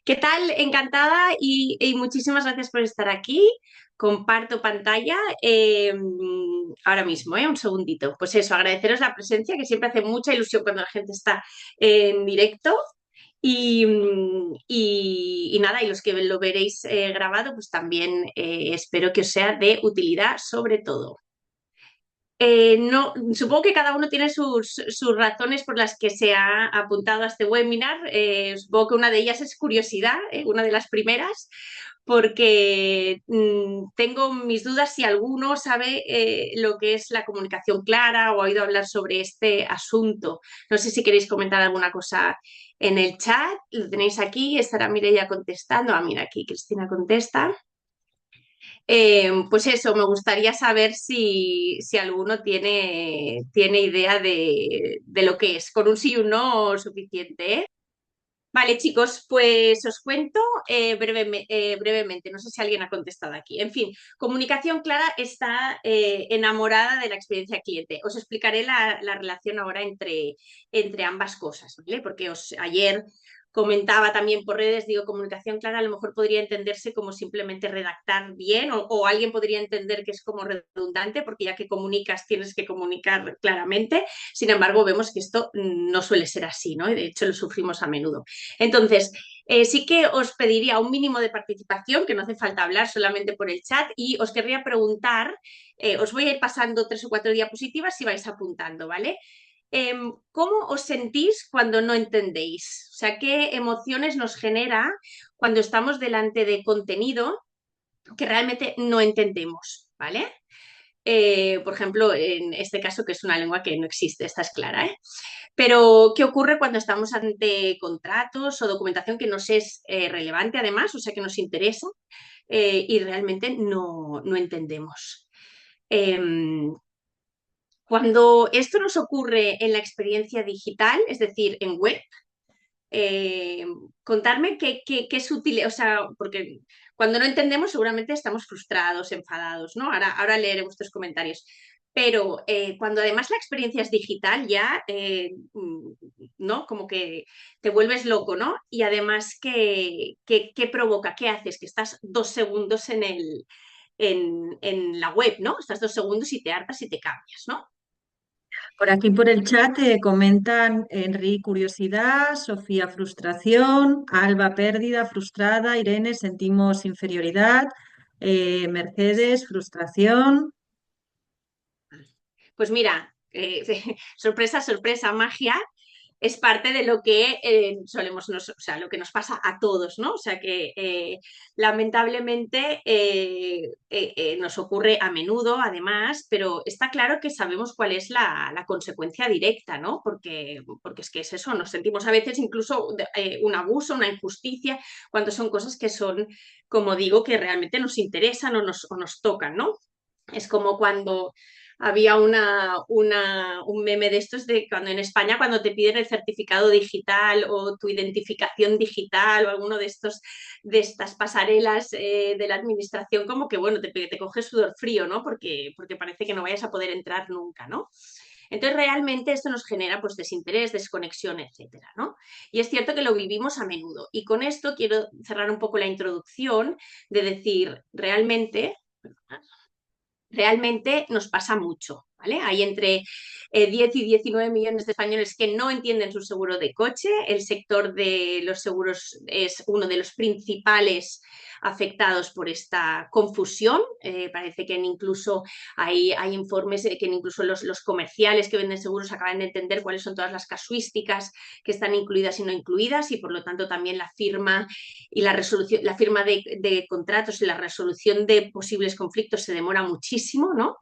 ¿Qué tal? Encantada y muchísimas gracias por estar aquí. Comparto pantalla ahora mismo, un segundito. Pues eso, agradeceros la presencia, que siempre hace mucha ilusión cuando la gente está en directo. Y nada, y los que lo veréis grabado, pues también espero que os sea de utilidad sobre todo. No, supongo que cada uno tiene sus razones por las que se ha apuntado a este webinar. Supongo que una de ellas es curiosidad, una de las primeras, porque tengo mis dudas si alguno sabe lo que es la comunicación clara o ha oído hablar sobre este asunto. No sé si queréis comentar alguna cosa en el chat. Lo tenéis aquí, estará Mireia contestando. Ah, mira, aquí Cristina contesta. Pues eso, me gustaría saber si alguno tiene idea de lo que es. Con un sí y un no suficiente, ¿eh? Vale, chicos, pues os cuento brevemente. No sé si alguien ha contestado aquí. En fin, comunicación clara está enamorada de la experiencia cliente. Os explicaré la relación ahora entre ambas cosas, ¿vale? Porque ayer comentaba también por redes, digo, comunicación clara a lo mejor podría entenderse como simplemente redactar bien o alguien podría entender que es como redundante porque ya que comunicas tienes que comunicar claramente. Sin embargo, vemos que esto no suele ser así, ¿no? Y de hecho lo sufrimos a menudo. Entonces, sí que os pediría un mínimo de participación, que no hace falta hablar solamente por el chat, y os querría preguntar, os voy a ir pasando 3 o 4 diapositivas y vais apuntando, ¿vale? ¿Cómo os sentís cuando no entendéis? O sea, ¿qué emociones nos genera cuando estamos delante de contenido que realmente no entendemos? ¿Vale? Por ejemplo, en este caso, que es una lengua que no existe, esta es clara, ¿eh? Pero, ¿qué ocurre cuando estamos ante contratos o documentación que nos es relevante además, o sea, que nos interesa y realmente no entendemos? Eh, Cuando esto nos ocurre en la experiencia digital, es decir, en web, eh, contarme qué es útil, o sea, porque cuando no entendemos seguramente estamos frustrados, enfadados, ¿no? Ahora leeré vuestros comentarios. Pero cuando además la experiencia es digital, ya, ¿no? Como que te vuelves loco, ¿no? Y además, ¿qué provoca? ¿Qué haces? Que estás 2 segundos en la web, ¿no? Estás 2 segundos y te hartas y te cambias, ¿no? Por aquí por el chat comentan Enrique curiosidad, Sofía frustración, Alba pérdida, frustrada, Irene sentimos inferioridad, Mercedes frustración. Pues mira, sorpresa, sorpresa, magia, es parte de lo que o sea, lo que nos pasa a todos, ¿no? O sea que lamentablemente nos ocurre a menudo, además, pero está claro que sabemos cuál es la consecuencia directa, ¿no? Porque es que es eso, nos sentimos a veces incluso un abuso, una injusticia, cuando son cosas que son, como digo, que realmente nos interesan o nos tocan, ¿no? Es como cuando había un meme de estos de cuando en España cuando te piden el certificado digital o tu identificación digital o alguno de estos de estas pasarelas de la administración, como que bueno, te coge sudor frío, ¿no? Porque parece que no vayas a poder entrar nunca, ¿no? Entonces, realmente esto nos genera pues desinterés, desconexión, etcétera, ¿no? Y es cierto que lo vivimos a menudo. Y con esto quiero cerrar un poco la introducción de decir, realmente nos pasa mucho, ¿vale? Hay entre 10 y 19 millones de españoles que no entienden su seguro de coche. El sector de los seguros es uno de los principales afectados por esta confusión. Parece que incluso hay informes de que incluso los comerciales que venden seguros acaban de entender cuáles son todas las casuísticas que están incluidas y no incluidas y por lo tanto también la firma y la resolución, la firma de contratos y la resolución de posibles conflictos se demora muchísimo, ¿no?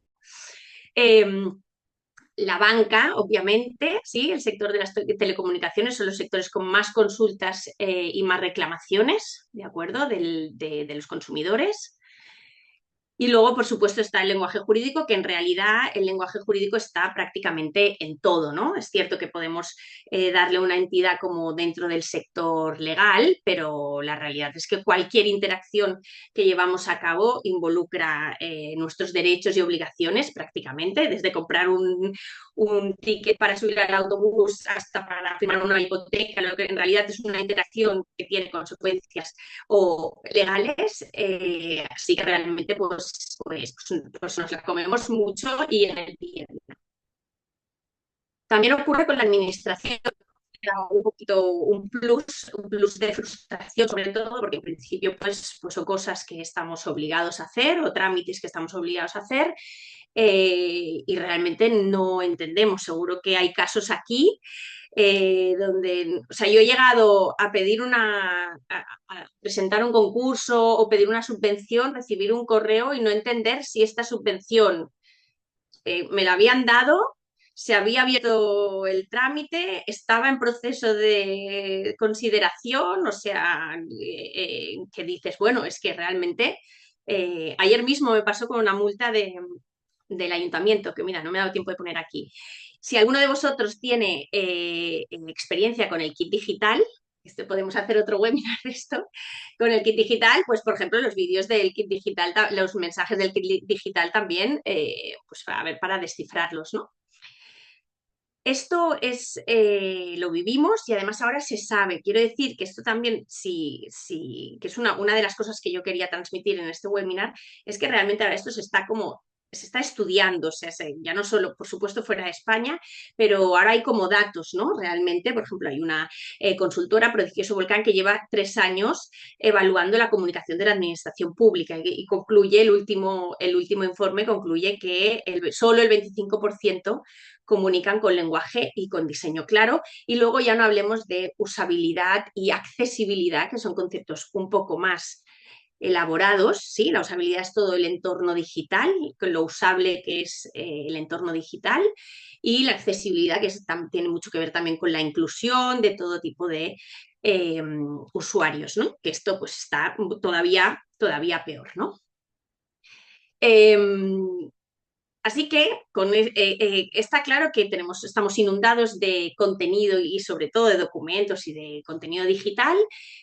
Eh, la banca, obviamente, sí, el sector de las telecomunicaciones son los sectores con más consultas y más reclamaciones, ¿de acuerdo? De los consumidores. Y luego, por supuesto, está el lenguaje jurídico, que en realidad el lenguaje jurídico está prácticamente en todo, ¿no? Es cierto que podemos darle una entidad como dentro del sector legal, pero la realidad es que cualquier interacción que llevamos a cabo involucra nuestros derechos y obligaciones prácticamente, desde comprar un ticket para subir al autobús hasta para firmar una hipoteca, lo que en realidad es una interacción que tiene consecuencias o legales, así que realmente pues nos la comemos mucho y en el día a día. También ocurre con la administración, un poquito un plus de frustración, sobre todo porque en principio pues son cosas que estamos obligados a hacer o trámites que estamos obligados a hacer y realmente no entendemos. Seguro que hay casos aquí donde, o sea, yo he llegado a pedir a presentar un concurso o pedir una subvención, recibir un correo y no entender si esta subvención me la habían dado, se había abierto el trámite, estaba en proceso de consideración, o sea, que dices, bueno, es que realmente ayer mismo me pasó con una multa del ayuntamiento, que mira, no me ha dado tiempo de poner aquí. Si alguno de vosotros tiene experiencia con el kit digital, esto podemos hacer otro webinar de esto, con el kit digital, pues por ejemplo los vídeos del kit digital, los mensajes del kit digital también, pues a ver, para descifrarlos, ¿no? Esto es, lo vivimos y además ahora se sabe. Quiero decir que esto también, que es una de las cosas que yo quería transmitir en este webinar, es que realmente ahora esto se está estudiando, o sea, ya no solo, por supuesto, fuera de España, pero ahora hay como datos, ¿no? Realmente, por ejemplo, hay una consultora, Prodigioso Volcán, que lleva 3 años evaluando la comunicación de la administración pública y concluye, el último informe concluye que solo el 25% comunican con lenguaje y con diseño claro. Y luego ya no hablemos de usabilidad y accesibilidad, que son conceptos un poco más elaborados, ¿sí? La usabilidad es todo el entorno digital, con lo usable que es el entorno digital, y la accesibilidad, que tiene mucho que ver también con la inclusión de todo tipo de usuarios, ¿no? Que esto pues está todavía peor, ¿no? Eh, Así que está claro que estamos inundados de contenido y sobre todo de documentos y de contenido digital,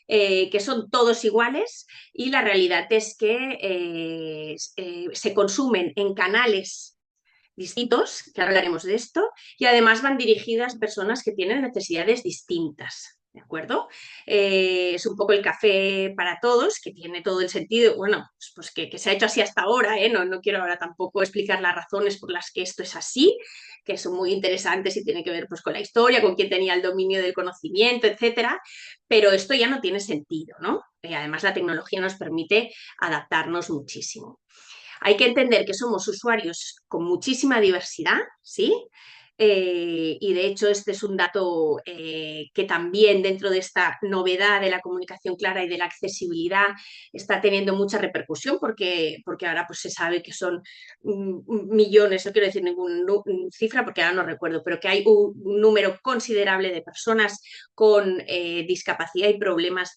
que son todos iguales y la realidad es que se consumen en canales distintos, que ahora hablaremos de esto, y además van dirigidas a personas que tienen necesidades distintas. ¿De acuerdo? Es un poco el café para todos, que tiene todo el sentido, bueno, pues que se ha hecho así hasta ahora, ¿eh? No quiero ahora tampoco explicar las razones por las que esto es así, que son muy interesantes y tiene que ver pues, con la historia, con quién tenía el dominio del conocimiento, etcétera, pero esto ya no tiene sentido, ¿no? Además, la tecnología nos permite adaptarnos muchísimo. Hay que entender que somos usuarios con muchísima diversidad, ¿sí? Y de hecho este es un dato que también dentro de esta novedad de la comunicación clara y de la accesibilidad está teniendo mucha repercusión porque ahora pues se sabe que son millones, no quiero decir ninguna cifra porque ahora no recuerdo, pero que hay un número considerable de personas con discapacidad y problemas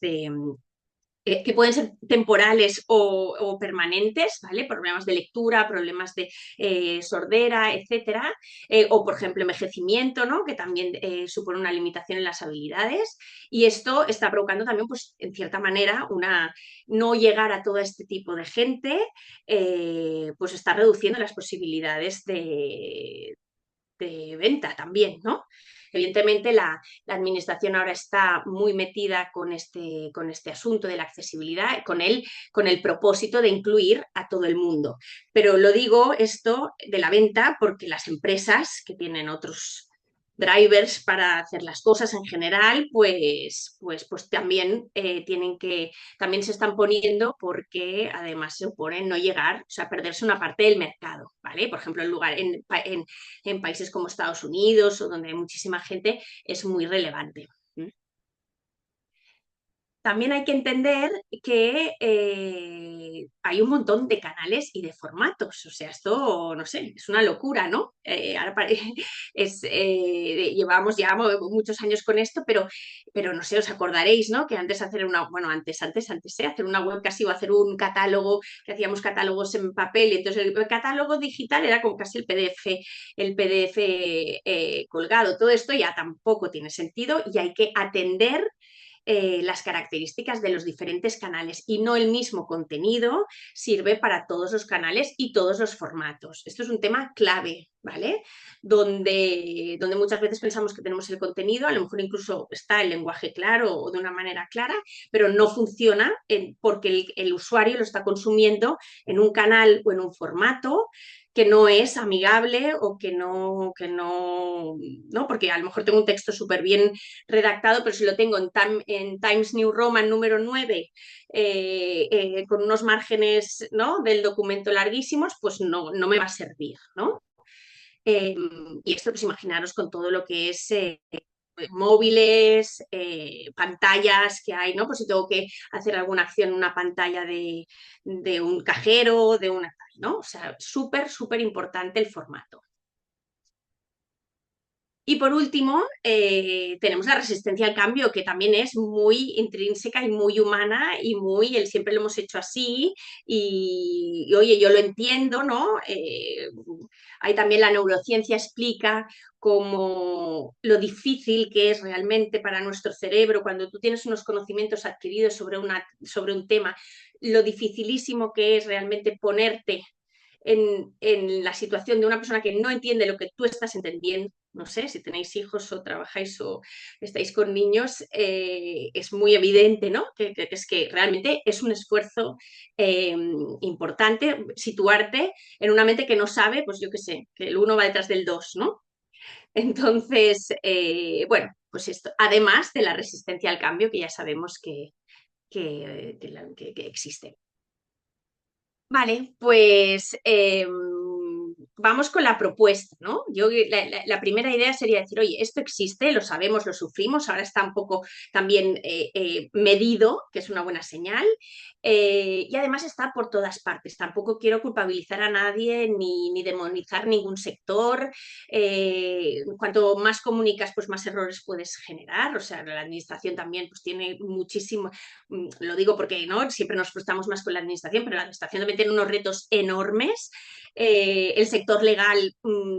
que pueden ser temporales o permanentes, ¿vale? Problemas de lectura, problemas de sordera, etcétera, o por ejemplo envejecimiento, ¿no? Que también supone una limitación en las habilidades y esto está provocando también, pues en cierta manera, no llegar a todo este tipo de gente, pues está reduciendo las posibilidades de venta también, ¿no? Evidentemente la administración ahora está muy metida con este asunto de la accesibilidad, con el propósito de incluir a todo el mundo. Pero lo digo esto de la venta porque las empresas que tienen otros drivers para hacer las cosas en general, pues también también se están poniendo porque además se oponen no llegar, o sea, perderse una parte del mercado, ¿vale? Por ejemplo, en países como Estados Unidos o donde hay muchísima gente es muy relevante. también hay que entender que hay un montón de canales y de formatos. O sea, esto, no sé, es una locura, ¿no? Llevamos ya muchos años con esto, pero no sé, os acordaréis, ¿no? Que antes hacer una, bueno, hacer una web casi o hacer un catálogo, que hacíamos catálogos en papel, y entonces el catálogo digital era como casi el PDF colgado. Todo esto ya tampoco tiene sentido y hay que atender las características de los diferentes canales y no el mismo contenido sirve para todos los canales y todos los formatos. Esto es un tema clave, ¿vale? Donde muchas veces pensamos que tenemos el contenido, a lo mejor incluso está el lenguaje claro o de una manera clara, pero no funciona porque el usuario lo está consumiendo en un canal o en un formato que no es amigable o no, porque a lo mejor tengo un texto súper bien redactado, pero si lo tengo en Times New Roman número 9 con unos márgenes, ¿no?, del documento larguísimos, pues no me va a servir, ¿no? Eh, y esto, pues imaginaros con todo lo que es móviles, pantallas que hay, ¿no? Pues si tengo que hacer alguna acción en una pantalla de un cajero, de una, ¿no? O sea, súper, súper importante el formato. Y por último, tenemos la resistencia al cambio, que también es muy intrínseca y muy humana y siempre lo hemos hecho así y, oye, yo lo entiendo, ¿no? Hay también la neurociencia explica como lo difícil que es realmente para nuestro cerebro cuando tú tienes unos conocimientos adquiridos sobre un tema, lo dificilísimo que es realmente ponerte en la situación de una persona que no entiende lo que tú estás entendiendo. No sé, si tenéis hijos o trabajáis o estáis con niños, es muy evidente, ¿no? Que es que realmente es un esfuerzo importante situarte en una mente que no sabe, pues yo qué sé, que el uno va detrás del dos, ¿no? Entonces, bueno, pues esto, además de la resistencia al cambio que ya sabemos que existe. Vale, pues vamos con la propuesta, ¿no? La primera idea sería decir, oye, esto existe, lo sabemos, lo sufrimos, ahora está un poco también medido, que es una buena señal, y además está por todas partes. Tampoco quiero culpabilizar a nadie ni demonizar ningún sector. Cuanto más comunicas, pues más errores puedes generar. O sea, la administración también pues, tiene muchísimo, lo digo porque ¿no? Siempre nos frustramos más con la administración, pero la administración también tiene unos retos enormes. El sector legal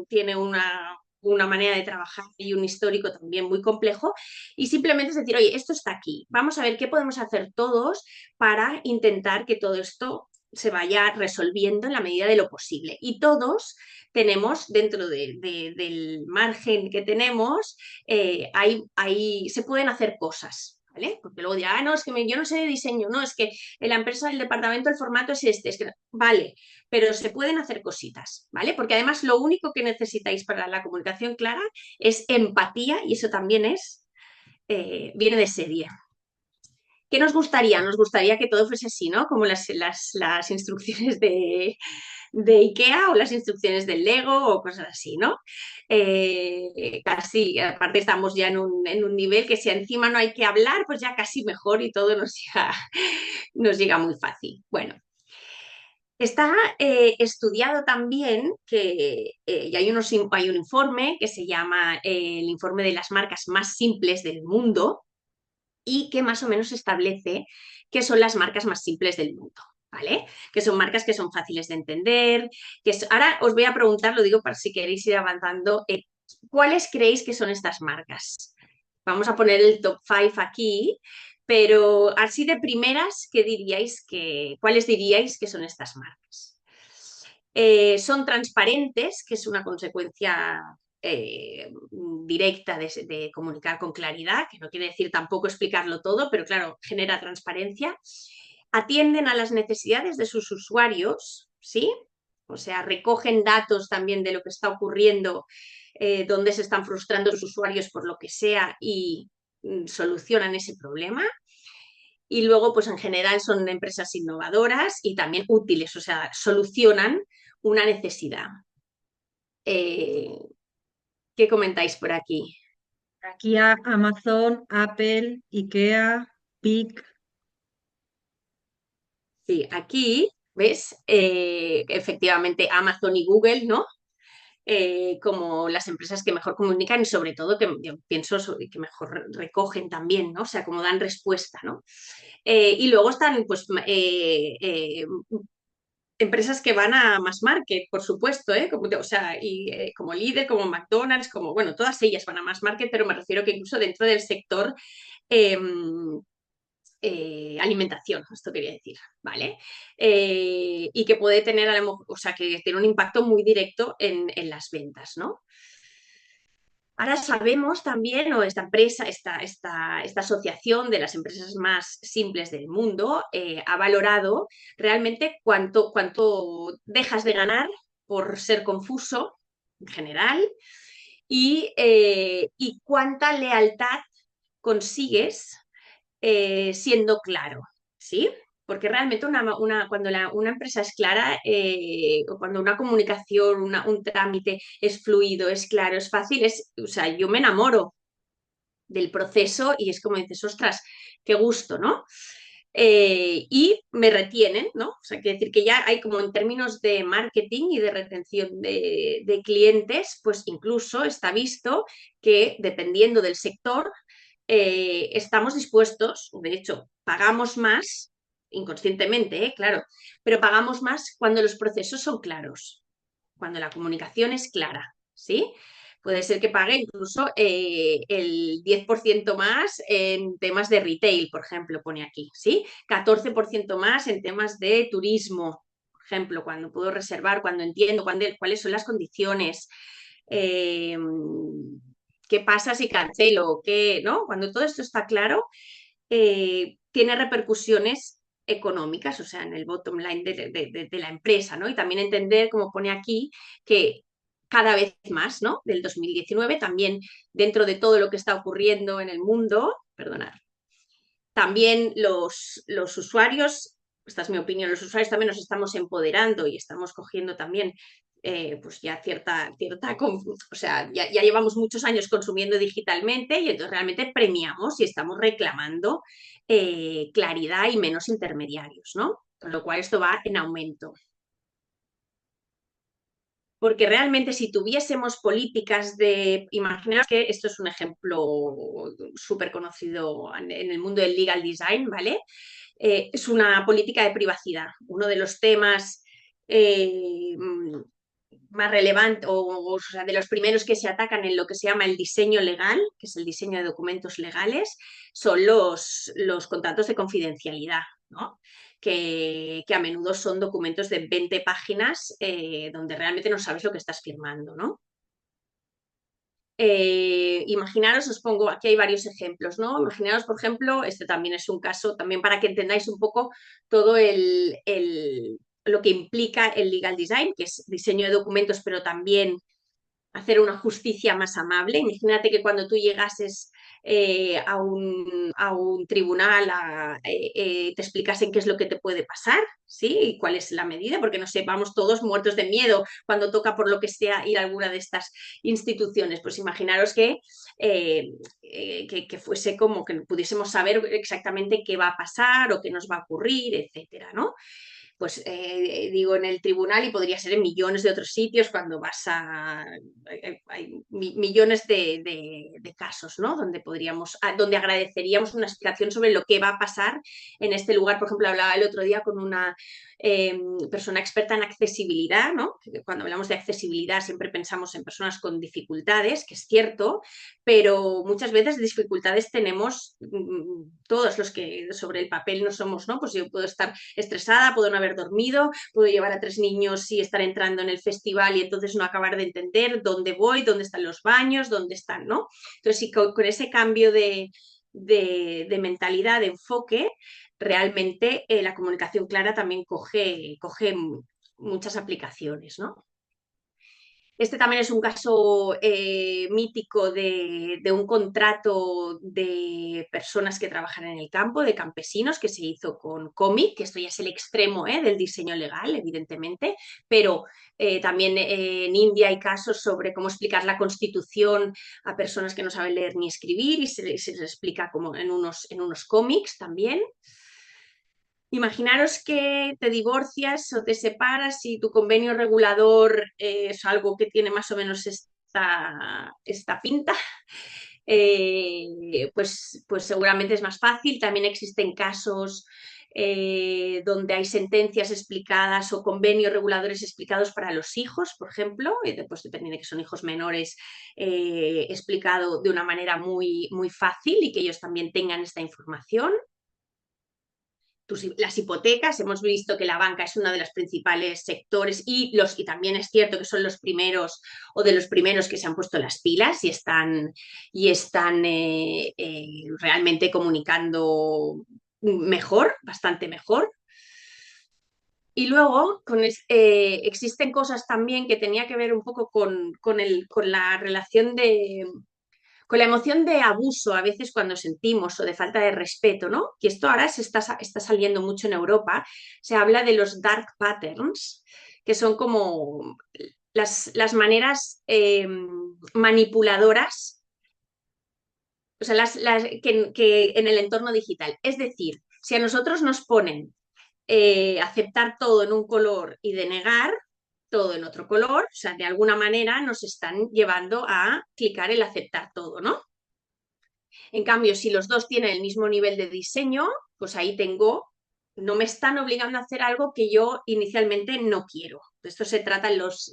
tiene una manera de trabajar y un histórico también muy complejo, y simplemente es decir, oye, esto está aquí, vamos a ver qué podemos hacer todos para intentar que todo esto se vaya resolviendo en la medida de lo posible. Y todos tenemos, dentro del margen que tenemos, se pueden hacer cosas. ¿Vale? Porque luego dirá, no, es que yo no sé de diseño, no, es que en la empresa, el departamento, el formato es este, es que, vale, pero se pueden hacer cositas, ¿vale? Porque además lo único que necesitáis para la comunicación clara es empatía y eso también viene de serie. ¿Qué nos gustaría? Nos gustaría que todo fuese así, ¿no? Como las instrucciones de IKEA o las instrucciones del Lego o cosas así, ¿no? Casi, aparte estamos ya en un nivel que si encima no hay que hablar, pues ya casi mejor y todo nos llega muy fácil. Bueno, está estudiado también y hay un informe que se llama el informe de las marcas más simples del mundo y que más o menos establece qué son las marcas más simples del mundo. ¿Vale? Que son marcas que son fáciles de entender. Ahora os voy a preguntar, lo digo para si queréis ir avanzando, ¿cuáles creéis que son estas marcas? Vamos a poner el top 5 aquí, pero así de primeras, ¿cuáles diríais que son estas marcas? Son transparentes, que es una consecuencia directa de comunicar con claridad, que no quiere decir tampoco explicarlo todo, pero claro, genera transparencia. Atienden a las necesidades de sus usuarios, ¿sí? O sea, recogen datos también de lo que está ocurriendo, donde se están frustrando los usuarios por lo que sea y solucionan ese problema. Y luego, pues en general son empresas innovadoras y también útiles, o sea, solucionan una necesidad. Eh, ¿Qué comentáis por aquí? Aquí Amazon, Apple, IKEA. PIC. Sí, aquí, ¿ves? Efectivamente, Amazon y Google, ¿no? Como las empresas que mejor comunican y sobre todo que yo pienso que mejor recogen también, ¿no? O sea, como dan respuesta, ¿no? Y luego están, pues, empresas que van a mass market, por supuesto, ¿eh? Como, o sea, y, como Lidl, como McDonald's, como, bueno, todas ellas van a mass market, pero me refiero que incluso dentro del sector eh, alimentación, esto quería decir, ¿vale? Y que puede tener, o sea, que tiene un impacto muy directo en las ventas, ¿no? Ahora sabemos también, o esta empresa, esta asociación de las empresas más simples del mundo, ha valorado realmente cuánto dejas de ganar por ser confuso en general y cuánta lealtad consigues siendo claro, ¿sí? Porque realmente cuando una empresa es clara, o cuando una comunicación, un trámite es fluido, es claro, es fácil, o sea, yo me enamoro del proceso y es como dices, ostras, qué gusto, ¿no? Y me retienen, ¿no? O sea, quiere decir que ya hay como en términos de marketing y de retención de clientes, pues incluso está visto que dependiendo del sector, estamos dispuestos, de hecho, pagamos más, inconscientemente, claro, pero pagamos más cuando los procesos son claros, cuando la comunicación es clara, ¿sí? Puede ser que pague incluso el 10% más en temas de retail, por ejemplo, pone aquí, ¿sí? 14% más en temas de turismo, por ejemplo, cuando puedo reservar, cuando entiendo cuáles son las condiciones, eh, qué pasa si cancelo, qué, ¿no? Cuando todo esto está claro, tiene repercusiones económicas, o sea, en el bottom line de la empresa, ¿no? Y también entender, como pone aquí, que cada vez más, ¿no? Del 2019, también dentro de todo lo que está ocurriendo en el mundo, perdonad, también los usuarios, esta es mi opinión, los usuarios también nos estamos empoderando y estamos cogiendo también pues ya o sea, ya llevamos muchos años consumiendo digitalmente y entonces realmente premiamos y estamos reclamando claridad y menos intermediarios, ¿no? Con lo cual esto va en aumento. Porque realmente si tuviésemos políticas imaginaos que esto es un ejemplo súper conocido en el mundo del legal design, ¿vale? Es una política de privacidad. Uno de los temas más relevantes o sea, de los primeros que se atacan en lo que se llama el diseño legal, que es el diseño de documentos legales, son los contratos de confidencialidad, ¿no? Que a menudo son documentos de 20 páginas donde realmente no sabes lo que estás firmando, ¿no? Imaginaros, os pongo, aquí hay varios ejemplos, ¿no? Imaginaros, por ejemplo, este también es un caso, también para que entendáis un poco todo lo que implica el legal design, que es diseño de documentos, pero también hacer una justicia más amable. Imagínate que cuando tú llegases a un tribunal te explicasen qué es lo que te puede pasar, ¿sí? Y cuál es la medida, porque no sé, vamos todos muertos de miedo cuando toca por lo que sea ir a alguna de estas instituciones. Pues imaginaros que fuese como que pudiésemos saber exactamente qué va a pasar o qué nos va a ocurrir, etcétera, ¿no? Pues digo en el tribunal y podría ser en millones de otros sitios cuando hay millones de casos, ¿no? Donde agradeceríamos una explicación sobre lo que va a pasar en este lugar. Por ejemplo, hablaba el otro día con una persona experta en accesibilidad, ¿no? Cuando hablamos de accesibilidad siempre pensamos en personas con dificultades, que es cierto, pero muchas veces dificultades tenemos todos los que sobre el papel no somos, ¿no? Pues yo puedo estar estresada, puedo no haber dormido, puedo llevar a 3 niños y estar entrando en el festival y entonces no acabar de entender dónde voy, dónde están los baños, dónde están, ¿no? Entonces, sí, con ese cambio de mentalidad, de enfoque, realmente la comunicación clara también coge muchas aplicaciones, ¿no? Este también es un caso mítico de un contrato personas que trabajan en el campo, de campesinos, que se hizo con cómic, que esto ya es el extremo del diseño legal, evidentemente, pero también en India hay casos sobre cómo explicar la Constitución a personas que no saben leer ni escribir y se les explica como en unos cómics también. Imaginaros que te divorcias o te separas y tu convenio regulador es algo que tiene más o menos esta pinta, pues seguramente es más fácil. También existen casos donde hay sentencias explicadas o convenios reguladores explicados para los hijos, por ejemplo, y después dependiendo de que son hijos menores, explicado de una manera muy, muy fácil y que ellos también tengan esta información. Las hipotecas, hemos visto que la banca es uno de los principales sectores y también es cierto que son los primeros o de los primeros que se han puesto las pilas y están realmente comunicando mejor, bastante mejor. Y luego existen cosas también que tenía que ver un poco con la relación con la emoción de abuso a veces cuando sentimos o de falta de respeto, ¿no? Y esto ahora está saliendo mucho en Europa. Se habla de los dark patterns, que son como las maneras manipuladoras, o sea, que en el entorno digital. Es decir, si a nosotros nos ponen aceptar todo en un color y denegar todo en otro color, o sea, de alguna manera nos están llevando a clicar el aceptar todo, ¿no? En cambio, si los dos tienen el mismo nivel de diseño, pues ahí no me están obligando a hacer algo que yo inicialmente no quiero. De esto se tratan los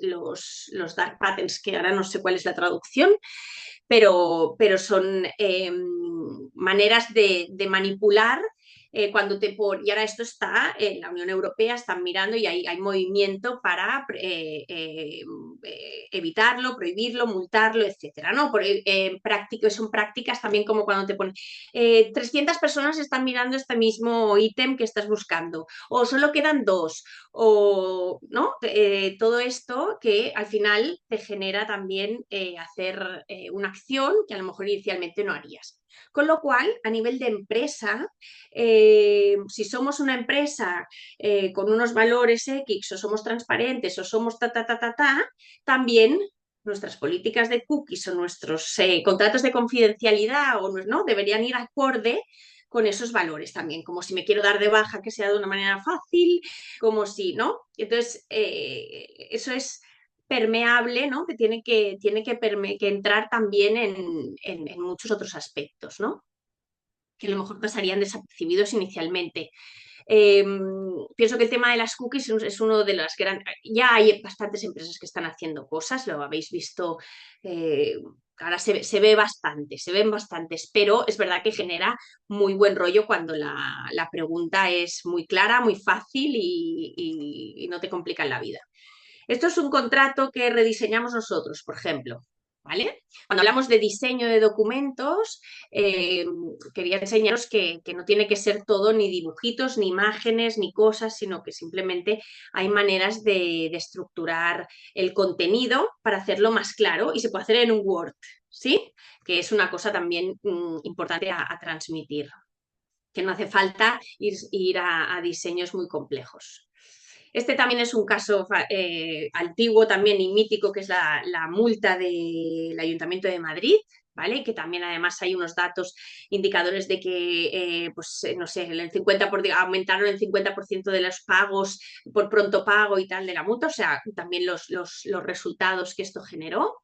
dark patterns, que ahora no sé cuál es la traducción, pero son maneras de manipular cuando y ahora esto está en la Unión Europea, están mirando y hay movimiento para evitarlo, prohibirlo, multarlo, etcétera, ¿no? Son prácticas también como cuando te ponen 300 personas están mirando este mismo ítem que estás buscando, o solo quedan dos, o no, todo esto que al final te genera también hacer una acción que a lo mejor inicialmente no harías. Con lo cual, a nivel de empresa, si somos una empresa con unos valores X, o somos transparentes, o somos también nuestras políticas de cookies o nuestros contratos de confidencialidad ¿no? Deberían ir acorde con esos valores también, como si me quiero dar de baja que sea de una manera fácil, como si, ¿no? Entonces, eso es permeable, ¿no? Que que entrar también en muchos otros aspectos, ¿no? Que a lo mejor pasarían desapercibidos inicialmente. Eh, Pienso que el tema de las cookies es uno de las grandes... Ya hay bastantes empresas que están haciendo cosas, lo habéis visto, ahora se se ven bastantes, pero es verdad que genera muy buen rollo cuando la pregunta es muy clara, muy fácil y no te complican la vida. Esto es un contrato que rediseñamos nosotros, por ejemplo. ¿Vale? Cuando hablamos de diseño de documentos, quería enseñaros que no tiene que ser todo ni dibujitos, ni imágenes, ni cosas, sino que simplemente hay maneras de estructurar el contenido para hacerlo más claro y se puede hacer en un Word, ¿sí? Que es una cosa también importante a transmitir, que no hace falta ir a diseños muy complejos. Este también es un caso antiguo también y mítico, que es la multa del Ayuntamiento de Madrid, ¿vale? Que también además hay unos datos indicadores de que, no sé, aumentaron el 50% de los pagos por pronto pago y tal de la multa, o sea, también los resultados que esto generó.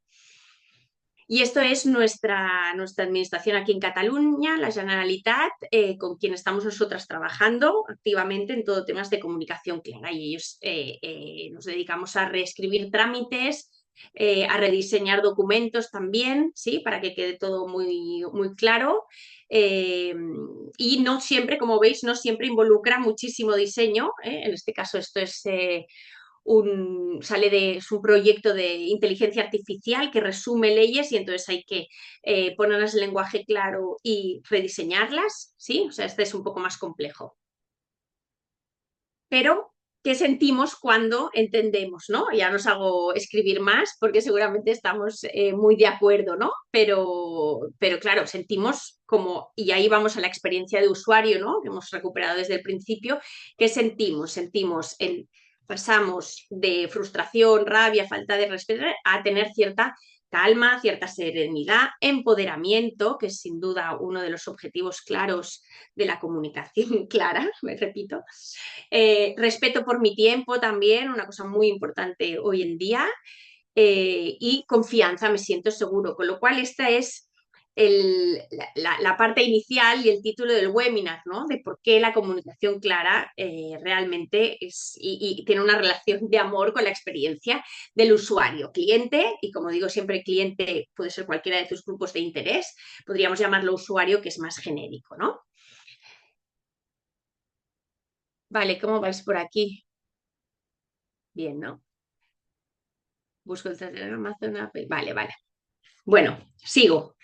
Y esto es nuestra administración aquí en Cataluña, la Generalitat, con quien estamos nosotras trabajando activamente en todo temas de comunicación clara. Y ellos nos dedicamos a reescribir trámites, a rediseñar documentos también, ¿sí? Para que quede todo muy, muy claro. Eh, y no siempre, como veis, no siempre involucra muchísimo diseño. En este caso, esto es es un proyecto de inteligencia artificial que resume leyes y entonces hay que ponerlas en lenguaje claro y rediseñarlas, ¿sí? O sea, este es un poco más complejo. Pero qué sentimos cuando entendemos, ¿no? Ya no os hago escribir más porque seguramente estamos muy de acuerdo, ¿no? Pero claro, sentimos como, y ahí vamos a la experiencia de usuario, ¿no? Que hemos recuperado desde el principio, ¿qué sentimos? Pasamos de frustración, rabia, falta de respeto a tener cierta calma, cierta serenidad, empoderamiento, que es sin duda uno de los objetivos claros de la comunicación clara, me repito. Respeto por mi tiempo también, una cosa muy importante hoy en día. Y confianza, me siento seguro. Con lo cual, esta es la parte inicial y el título del webinar, ¿no? De por qué la comunicación clara realmente es y tiene una relación de amor con la experiencia del usuario, cliente, y como digo siempre, cliente puede ser cualquiera de tus grupos de interés, podríamos llamarlo usuario, que es más genérico, ¿no? Vale, ¿cómo vais por aquí? Bien, ¿no? Busco el Amazon, Apple. Vale, vale. Bueno, sigo.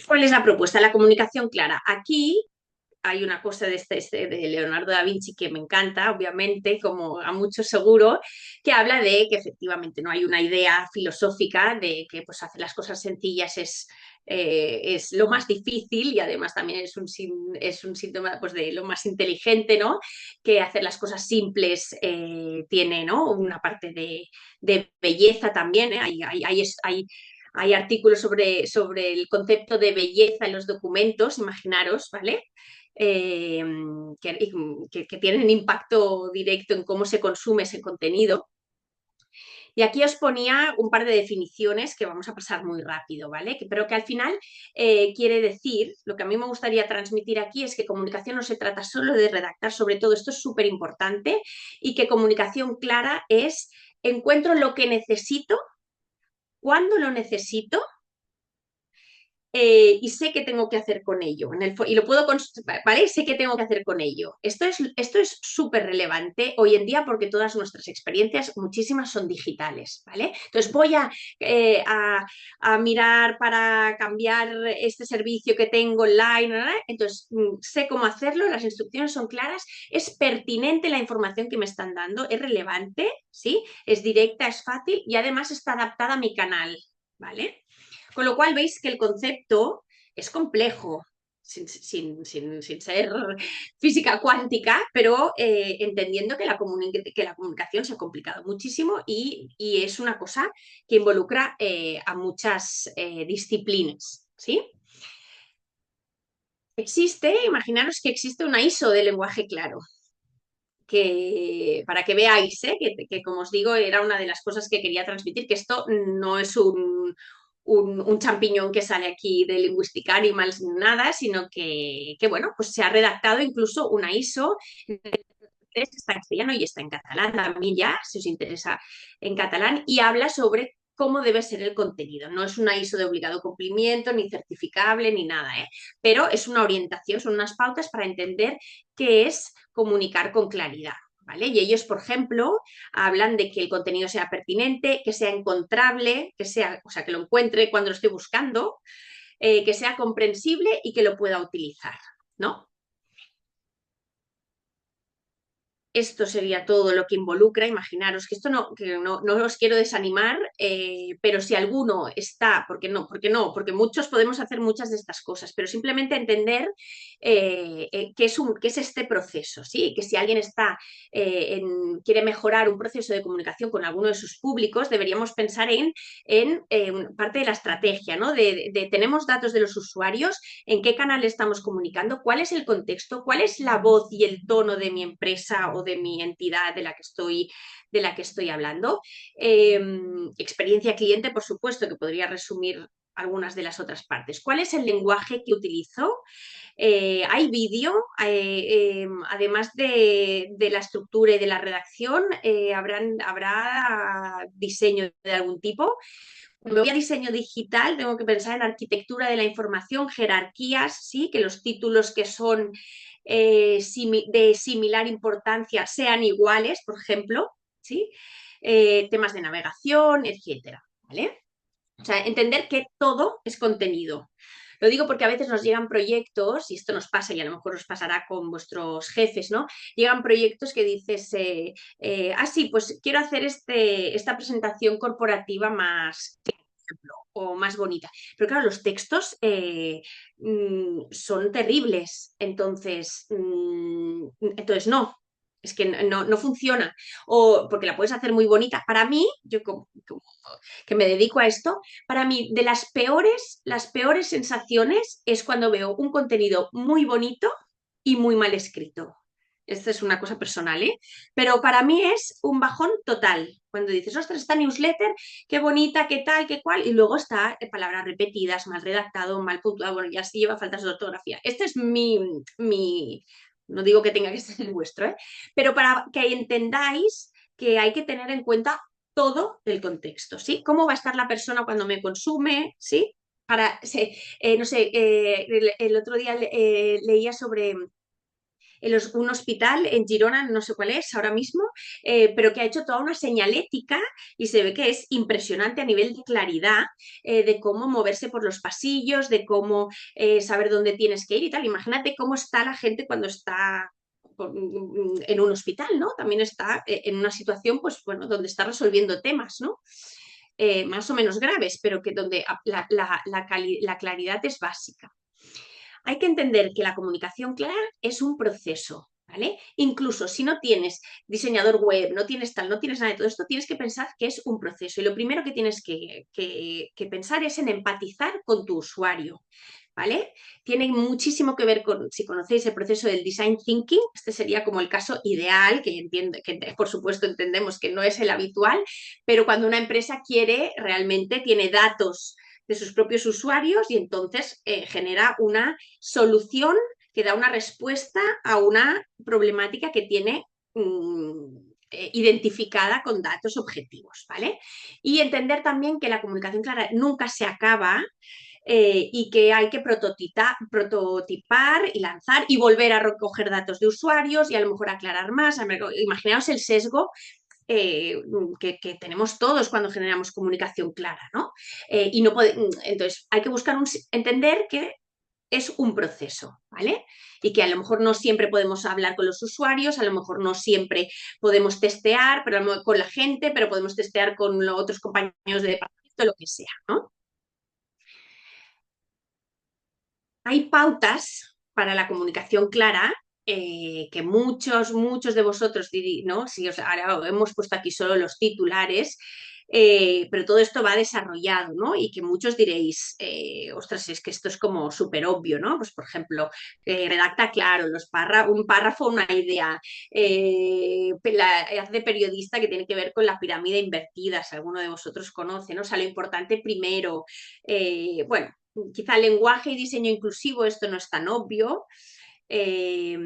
¿Cuál es la propuesta? La comunicación clara. Aquí hay una cosa de Leonardo da Vinci que me encanta, obviamente, como a muchos seguro, que habla de que efectivamente no hay una idea filosófica de que pues, hacer las cosas sencillas es lo más difícil y además también es un síntoma pues, de lo más inteligente, ¿no? Que hacer las cosas simples tiene, ¿no? Una parte de belleza también, ¿eh? Hay artículos sobre el concepto de belleza en los documentos, imaginaros, ¿vale? eh, que tienen impacto directo en cómo se consume ese contenido. Y aquí os ponía un par de definiciones que vamos a pasar muy rápido, ¿vale? Pero que al final quiere decir, lo que a mí me gustaría transmitir aquí es que comunicación no se trata solo de redactar, sobre todo esto es súper importante, y que comunicación clara es encuentro lo que necesito, cuándo lo necesito y sé qué tengo que hacer con ello. Y lo puedo, ¿vale? Sé qué tengo que hacer con ello. Esto es súper relevante hoy en día porque todas nuestras experiencias, muchísimas son digitales, ¿vale? Entonces voy a mirar para cambiar este servicio que tengo online, ¿no? Entonces sé cómo hacerlo, las instrucciones son claras, es pertinente la información que me están dando, es relevante, ¿sí? Es directa, es fácil y además está adaptada a mi canal, ¿vale? Con lo cual veis que el concepto es complejo, sin ser física cuántica, pero entendiendo que que la comunicación se ha complicado muchísimo y es una cosa que involucra a muchas disciplinas, ¿sí? Imaginaros que existe una ISO de lenguaje claro, para que veáis, que como os digo era una de las cosas que quería transmitir, que esto no es un champiñón que sale aquí de Linguistic Animals, nada, sino bueno, pues se ha redactado incluso una ISO, está en castellano y está en catalán también ya, si os interesa en catalán, y habla sobre cómo debe ser el contenido. No es una ISO de obligado cumplimiento, ni certificable, ni nada, ¿eh? Pero es una orientación, son unas pautas para entender qué es comunicar con claridad. ¿Vale? Y ellos, por ejemplo, hablan de que el contenido sea pertinente, que sea encontrable, o sea, que lo encuentre cuando lo estoy buscando, que sea comprensible y que lo pueda utilizar, ¿no? Esto sería todo lo que involucra. Imaginaros que esto no os quiero desanimar, pero si alguno está, porque muchos podemos hacer muchas de estas cosas, pero simplemente entender qué es este proceso, ¿sí? Que si alguien quiere mejorar un proceso de comunicación con alguno de sus públicos, deberíamos pensar en parte de la estrategia, ¿no? Tenemos datos de los usuarios, en qué canal estamos comunicando, cuál es el contexto, cuál es la voz y el tono de mi empresa o de mi entidad de la que estoy hablando. Experiencia cliente, por supuesto, que podría resumir algunas de las otras partes. ¿Cuál es el lenguaje que utilizo? Hay vídeo, además de la estructura y de la redacción, habrá diseño de algún tipo. Cuando voy a diseño digital, tengo que pensar en arquitectura de la información, jerarquías, ¿sí? Que los títulos que son de similar importancia sean iguales, por ejemplo, ¿sí? Temas de navegación, etcétera, ¿vale? O sea, entender que todo es contenido. Lo digo porque a veces nos llegan proyectos, y esto nos pasa y a lo mejor os pasará con vuestros jefes, ¿no? Llegan proyectos que dices, sí, pues quiero hacer esta presentación corporativa más o más bonita. Pero claro, los textos son terribles, entonces no. Es que no funciona. O porque la puedes hacer muy bonita. Para mí, yo que me dedico a esto, para mí de las peores sensaciones es cuando veo un contenido muy bonito y muy mal escrito. Esta es una cosa personal, ¿eh? Pero para mí es un bajón total. Cuando dices, ostras, esta newsletter, qué bonita, qué tal, qué cual, y luego está palabras repetidas, mal redactado, mal puntuado, bueno, ya sí lleva faltas de ortografía. Este es no digo que tenga que ser el vuestro, ¿eh? Pero para que entendáis que hay que tener en cuenta todo el contexto, ¿sí? ¿Cómo va a estar la persona cuando me consume, ¿sí? No sé, el otro día leía sobre un hospital en Girona, no sé cuál es ahora mismo, pero que ha hecho toda una señalética y se ve que es impresionante a nivel de claridad, de cómo moverse por los pasillos, de cómo saber dónde tienes que ir y tal. Imagínate cómo está la gente cuando está en un hospital, ¿no? También está en una situación, pues bueno, donde está resolviendo temas, ¿no? Más o menos graves, pero que donde la claridad es básica. Hay que entender que la comunicación clara es un proceso, ¿vale? Incluso si no tienes diseñador web, no tienes tal, no tienes nada de todo esto, tienes que pensar que es un proceso. Y lo primero que tienes que pensar es en empatizar con tu usuario, ¿vale? Tiene muchísimo que ver con, si conocéis el proceso del design thinking, este sería como el caso ideal, que entiendo, que por supuesto entendemos que no es el habitual, pero cuando una empresa quiere, realmente tiene datos de sus propios usuarios y entonces genera una solución que da una respuesta a una problemática que tiene identificada con datos objetivos, ¿vale? Y entender también que la comunicación clara nunca se acaba, y que hay que prototipar y lanzar y volver a recoger datos de usuarios y a lo mejor aclarar más. Imaginaos el sesgo que tenemos todos cuando generamos comunicación clara, ¿no? Entonces, hay que buscar entender que es un proceso, ¿vale? Y que a lo mejor no siempre podemos hablar con los usuarios, a lo mejor no siempre podemos testear pero con la gente, pero podemos testear con los otros compañeros de departamento, lo que sea, ¿no? Hay pautas para la comunicación clara que muchos de vosotros, ¿no? Si ahora hemos puesto aquí solo los titulares, pero todo esto va desarrollado, ¿no? Y que muchos diréis, ostras, es que esto es como súper obvio, ¿no? Pues, por ejemplo, redacta claro, un párrafo, una idea, haz de periodista que tiene que ver con la pirámide invertida, si alguno de vosotros conoce, ¿no? O sea, lo importante primero, bueno, quizá lenguaje y diseño inclusivo, esto no es tan obvio, eh,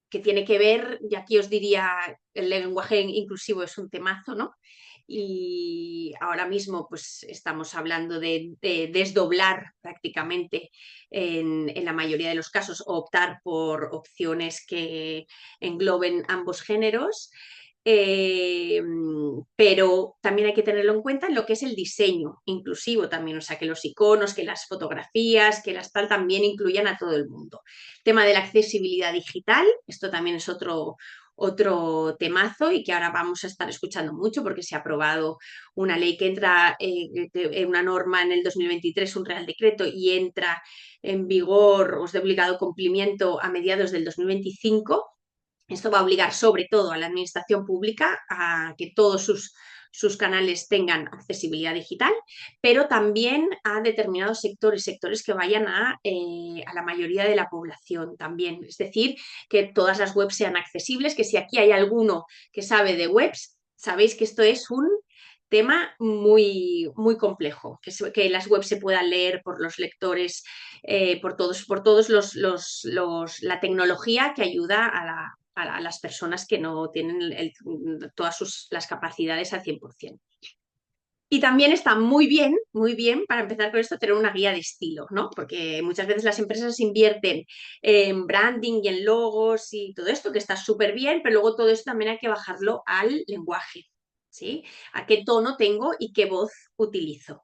que tiene que ver, y aquí os diría, el lenguaje inclusivo es un temazo, ¿no? Y ahora mismo pues estamos hablando de desdoblar prácticamente en la mayoría de los casos o optar por opciones que engloben ambos géneros. Eh, pero también hay que tenerlo en cuenta en lo que es el diseño inclusivo también, o sea, que los iconos, que las fotografías, que las tal también incluyan a todo el mundo. Tema de la accesibilidad digital, esto también es otro temazo y que ahora vamos a estar escuchando mucho porque se ha aprobado una ley que entra, una norma en el 2023, un real decreto, y entra en vigor, os de obligado cumplimiento a mediados del 2025. Esto va a obligar sobre todo a la administración pública a que todos sus canales tengan accesibilidad digital, pero también a determinados sectores que vayan a la mayoría de la población también. Es decir, que todas las webs sean accesibles, que si aquí hay alguno que sabe de webs, sabéis que esto es un tema muy complejo, que las webs se puedan leer por los lectores, por todos la tecnología que ayuda a las personas que no tienen todas las capacidades al 100%. Y también está muy bien, para empezar con esto, tener una guía de estilo, ¿no? Porque muchas veces las empresas invierten en branding y en logos y todo esto, que está súper bien, pero luego todo esto también hay que bajarlo al lenguaje, ¿sí? A qué tono tengo y qué voz utilizo.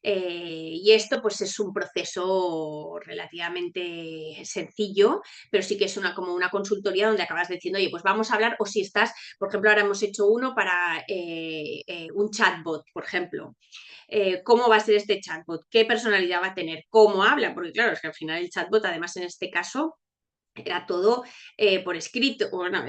Y esto pues es un proceso relativamente sencillo, pero sí que es como una consultoría donde acabas diciendo, oye, pues vamos a hablar, o si estás, por ejemplo, ahora hemos hecho uno para un chatbot, por ejemplo. ¿Cómo va a ser este chatbot? ¿Qué personalidad va a tener? ¿Cómo habla? Porque claro, es que al final el chatbot, además en este caso, era todo por escrito, bueno,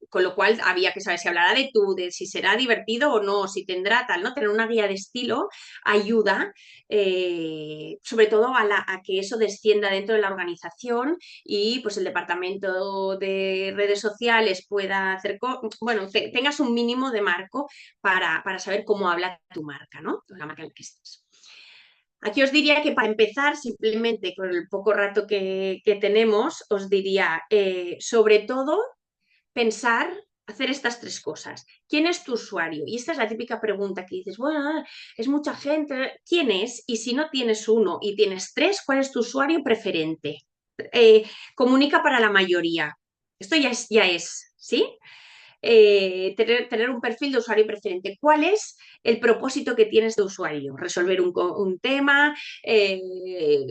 con lo cual había que saber si hablará de tú, de si será divertido o no, si tendrá tal, ¿no? Tener una guía de estilo ayuda, sobre todo a que eso descienda dentro de la organización y pues el departamento de redes sociales pueda hacer, bueno, tengas un mínimo de marco para saber cómo habla tu marca, ¿no? La marca en la que estás. Aquí os diría que para empezar, simplemente con el poco rato que tenemos, os diría, sobre todo, pensar, hacer estas tres cosas. ¿Quién es tu usuario? Y esta es la típica pregunta que dices, bueno, es mucha gente. ¿Quién es? Y si no tienes uno y tienes tres, ¿cuál es tu usuario preferente? Comunica para la mayoría. Esto ya es, ¿sí? Tener un perfil de usuario preferente. ¿Cuál es el propósito que tienes de usuario? Resolver un tema,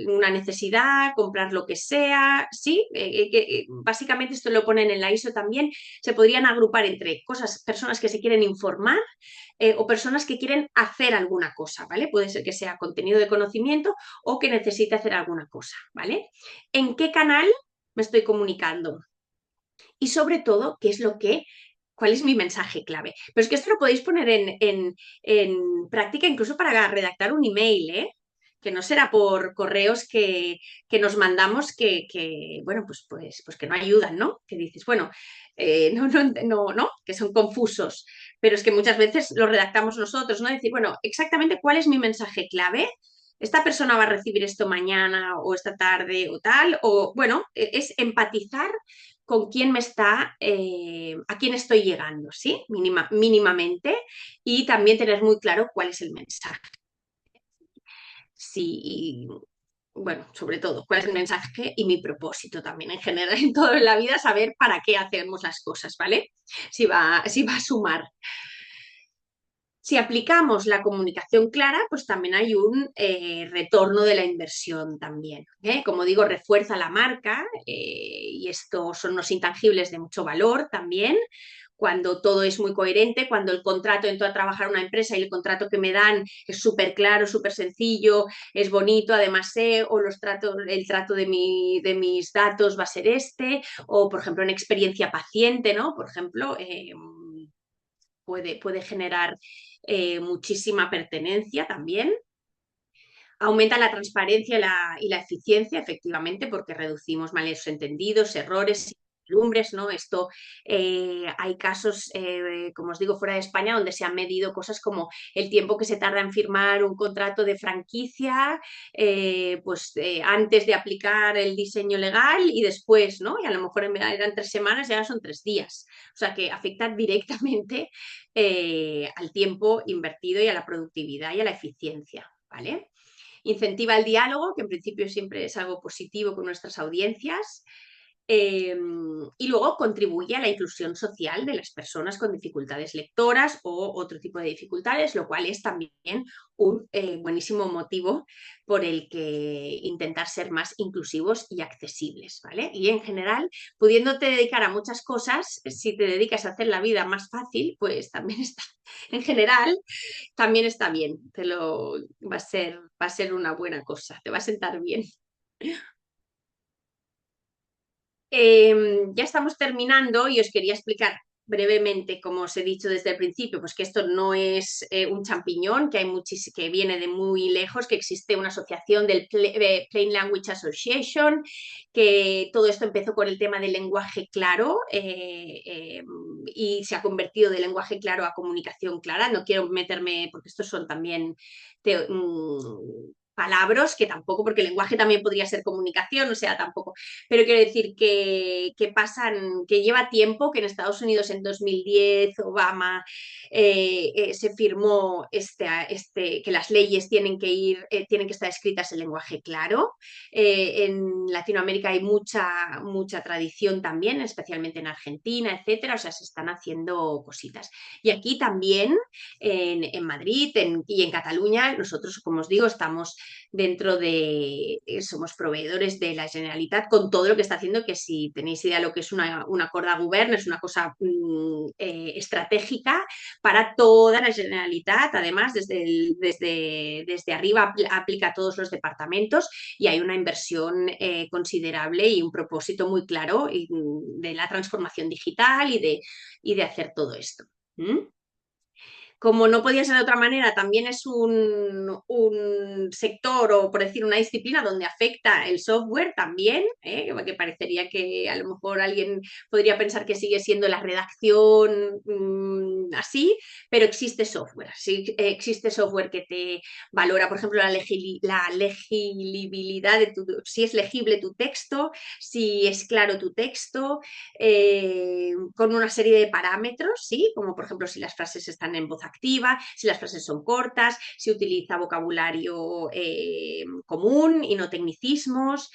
una necesidad, comprar lo que sea, ¿sí? Básicamente esto lo ponen en la ISO también, se podrían agrupar entre personas que se quieren informar o personas que quieren hacer alguna cosa, ¿vale? Puede ser que sea contenido de conocimiento o que necesite hacer alguna cosa, ¿vale? ¿En qué canal me estoy comunicando? Y sobre todo, cuál es mi mensaje clave. Pero es que esto lo podéis poner en práctica incluso para redactar un email, ¿eh? Que no será por correos que nos mandamos bueno, pues que no ayudan, ¿no? Que dices, bueno, no, que son confusos, pero es que muchas veces lo redactamos nosotros, ¿no? Decir, bueno, exactamente cuál es mi mensaje clave. Esta persona va a recibir esto mañana o esta tarde o tal, o bueno, es empatizar con quién a quién estoy llegando, ¿sí? Mínimamente, y también tener muy claro cuál es el mensaje. Sí, y, bueno, sobre todo, cuál es el mensaje y mi propósito también en general en toda la vida, saber para qué hacemos las cosas, ¿vale? Si va a sumar. Si aplicamos la comunicación clara, pues también hay un retorno de la inversión también. ¿Eh? Como digo, refuerza la marca y estos son unos intangibles de mucho valor también. Cuando todo es muy coherente, cuando el contrato, entro a trabajar en una empresa y el contrato que me dan es súper claro, súper sencillo, es bonito, además sé, o el trato de mis datos va a ser este, o por ejemplo en experiencia paciente, ¿no? Por ejemplo, puede generar muchísima pertenencia también. Aumenta la transparencia y la eficiencia, efectivamente, porque reducimos malos entendidos, errores, incertidumbres, ¿no? Esto, hay casos, como os digo, fuera de España, donde se han medido cosas como el tiempo que se tarda en firmar un contrato de franquicia, antes de aplicar el diseño legal y después, ¿no? Y a lo mejor eran 3 semanas, ya son 3 días. O sea, que afecta directamente al tiempo invertido y a la productividad y a la eficiencia, ¿vale? Incentiva el diálogo, que en principio siempre es algo positivo con nuestras audiencias, y luego contribuye a la inclusión social de las personas con dificultades lectoras o otro tipo de dificultades, lo cual es también un buenísimo motivo por el que intentar ser más inclusivos y accesibles, ¿vale? Y en general, pudiéndote dedicar a muchas cosas, si te dedicas a hacer la vida más fácil, pues también está, en general, también está bien, va a ser una buena cosa, te va a sentar bien. Ya estamos terminando y os quería explicar brevemente, como os he dicho desde el principio, pues que esto no es un champiñón, que viene de muy lejos, que existe una asociación del Plain Language Association, que todo esto empezó con el tema del lenguaje claro y se ha convertido de lenguaje claro a comunicación clara. No quiero meterme, porque estos son también palabras, que tampoco, porque el lenguaje también podría ser comunicación, o sea, tampoco. Pero quiero decir que lleva tiempo, que en Estados Unidos en 2010 Obama se firmó que las leyes tienen que estar escritas en lenguaje claro. En Latinoamérica hay mucha tradición también, especialmente en Argentina, etcétera, o sea, se están haciendo cositas. Y aquí también, en Madrid y en Cataluña, nosotros, como os digo, estamos somos proveedores de la Generalitat con todo lo que está haciendo, que si tenéis idea de lo que es una corda govern, es una cosa estratégica para toda la Generalitat, además desde arriba aplica a todos los departamentos y hay una inversión considerable y un propósito muy claro de la transformación digital y de hacer todo esto. ¿Mm? Como no podía ser de otra manera, también es un sector o, por decir, una disciplina donde afecta el software también, que parecería que a lo mejor alguien podría pensar que sigue siendo la redacción así, pero existe software. Sí, existe software que te valora, por ejemplo, la legibilidad si es legible tu texto, si es claro tu texto, con una serie de parámetros, ¿sí? Como por ejemplo si las frases están en voz activa, si las frases son cortas, si utiliza vocabulario común y no tecnicismos.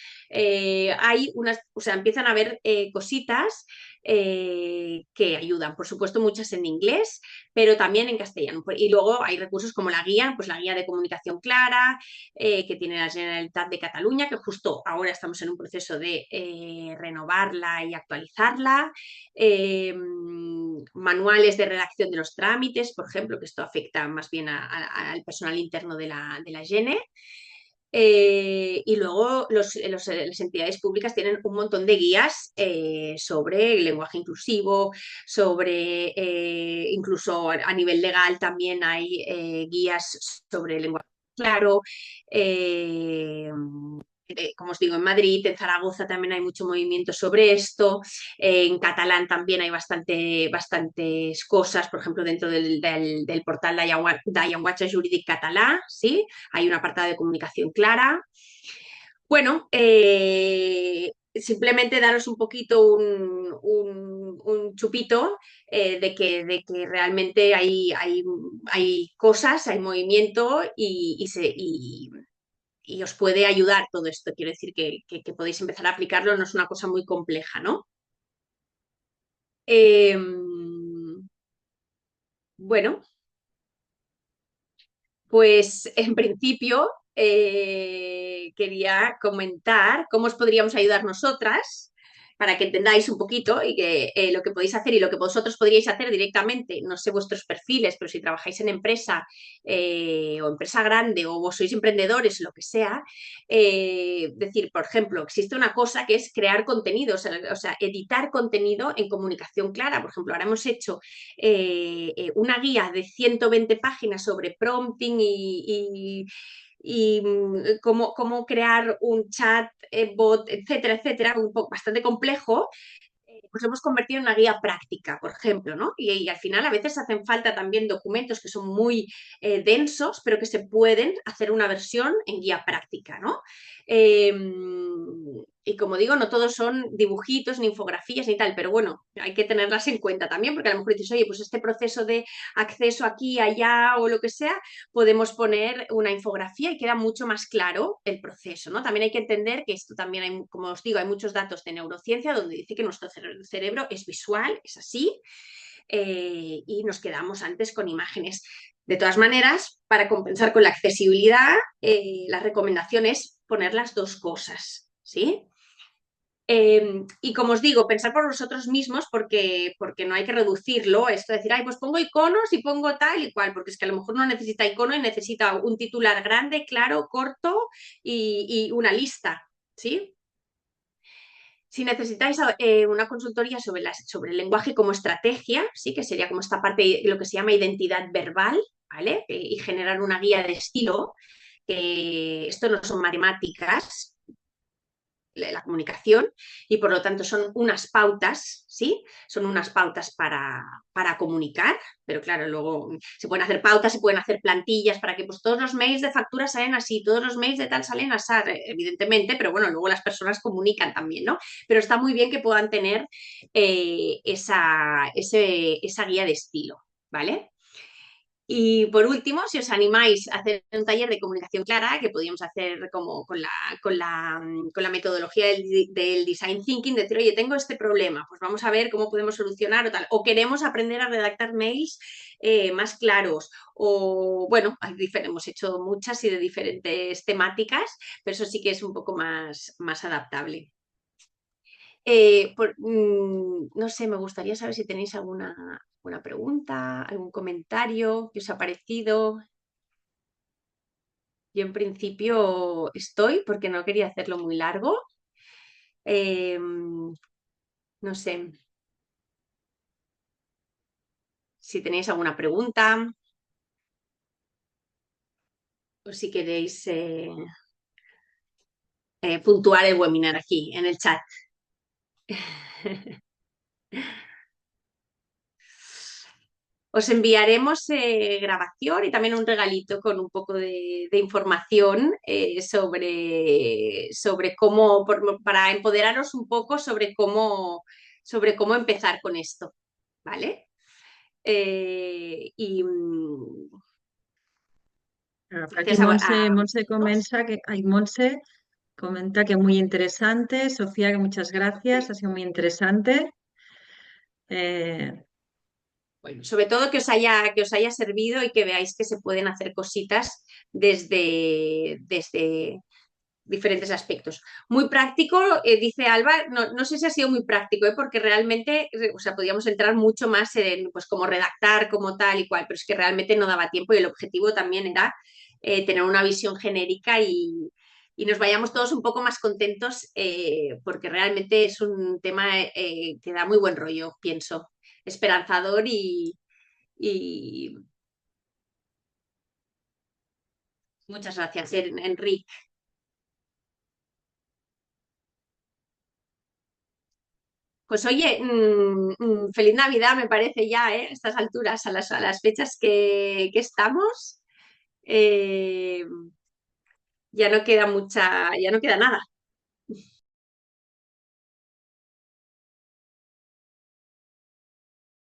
O sea, empiezan a haber cositas que ayudan. Por supuesto, muchas en inglés, pero también en castellano. Y luego hay recursos como la guía, pues la guía de comunicación clara, que tiene la Generalitat de Cataluña, que justo ahora estamos en un proceso de renovarla y actualizarla. Manuales de redacción de los trámites, por ejemplo, que esto afecta más bien al personal interno de la Gene. Y luego las entidades públicas tienen un montón de guías sobre el lenguaje inclusivo, sobre incluso a nivel legal también hay guías sobre el lenguaje claro. Eh, como os digo, en Madrid, en Zaragoza también hay mucho movimiento sobre esto. En catalán también hay bastantes cosas, por ejemplo, dentro del portal Llenguatge Jurídic Català, ¿sí? Hay un apartado de comunicación clara. Bueno, simplemente daros un poquito un chupito de que realmente hay cosas, hay movimiento y os puede ayudar todo esto. Quiero decir que podéis empezar a aplicarlo, no es una cosa muy compleja, ¿no? Eh, bueno, pues en principio quería comentar cómo os podríamos ayudar nosotras para que entendáis un poquito y que lo que podéis hacer y lo que vosotros podríais hacer directamente, no sé vuestros perfiles, pero si trabajáis en empresa o empresa grande o vos sois emprendedores, lo que sea, decir, por ejemplo, existe una cosa que es crear contenido, o sea, editar contenido en comunicación clara. Por ejemplo, ahora hemos hecho una guía de 120 páginas sobre prompting y cómo crear un chat, bot, etcétera, etcétera, bastante complejo, pues lo hemos convertido en una guía práctica, por ejemplo, ¿no? Y al final a veces hacen falta también documentos que son muy densos, pero que se pueden hacer una versión en guía práctica, ¿no? Eh, y como digo, no todos son dibujitos, ni infografías, ni tal, pero bueno, hay que tenerlas en cuenta también, porque a lo mejor dices, oye, pues este proceso de acceso aquí, allá o lo que sea, podemos poner una infografía y queda mucho más claro el proceso, ¿no? También hay que entender que esto también hay, como os digo, hay muchos datos de neurociencia donde dice que nuestro cerebro es visual, es así, y nos quedamos antes con imágenes. De todas maneras, para compensar con la accesibilidad, la recomendación es poner las dos cosas, ¿sí? Y como os digo, pensar por vosotros mismos porque no hay que reducirlo, esto de decir, ay, pues pongo iconos y pongo tal y cual, porque es que a lo mejor no necesita icono y necesita un titular grande, claro, corto y una lista, ¿sí? Si necesitáis una consultoría sobre el lenguaje como estrategia, sí, que sería como esta parte, lo que se llama identidad verbal, ¿vale? Y generar una guía de estilo, esto no son matemáticas, la comunicación y por lo tanto son unas pautas, ¿sí? Son unas pautas para comunicar, pero claro, luego se pueden hacer pautas, se pueden hacer plantillas para que pues todos los mails de factura salen así, todos los mails de tal salen así, evidentemente, pero bueno, luego las personas comunican también, ¿no? Pero está muy bien que puedan tener esa guía de estilo, ¿vale? Y por último, si os animáis a hacer un taller de comunicación clara, que podríamos hacer como con la metodología del design thinking, decir, oye, tengo este problema, pues vamos a ver cómo podemos solucionar o tal. O queremos aprender a redactar mails más claros. O bueno, hemos hecho muchas y de diferentes temáticas, pero eso sí que es un poco más adaptable. No sé, me gustaría saber si tenéis alguna pregunta, algún comentario que os ha parecido. Yo en principio estoy porque no quería hacerlo muy largo. Eh, no sé si tenéis alguna pregunta o si queréis puntuar el webinar aquí en el chat. Os enviaremos grabación y también un regalito con un poco de información sobre cómo, para empoderaros un poco sobre cómo empezar con esto, ¿vale? Y Por aquí gracias a Monse vosotros. comenta que muy interesante. Sofía, que muchas gracias, ha sido muy interesante. Eh, Bueno, sobre todo que os haya servido y que veáis que se pueden hacer cositas desde diferentes aspectos. Muy práctico, dice Alba, no, no sé si ha sido muy práctico, porque realmente, o sea, podíamos entrar mucho más en, pues, cómo redactar, como tal y cual, pero es que realmente no daba tiempo y el objetivo también era tener una visión genérica y nos vayamos todos un poco más contentos, porque realmente es un tema que da muy buen rollo, pienso, esperanzador y muchas gracias, Enrique. Pues oye, feliz Navidad me parece ya, ¿eh? A estas alturas, a las fechas que estamos, eh, ya no queda nada.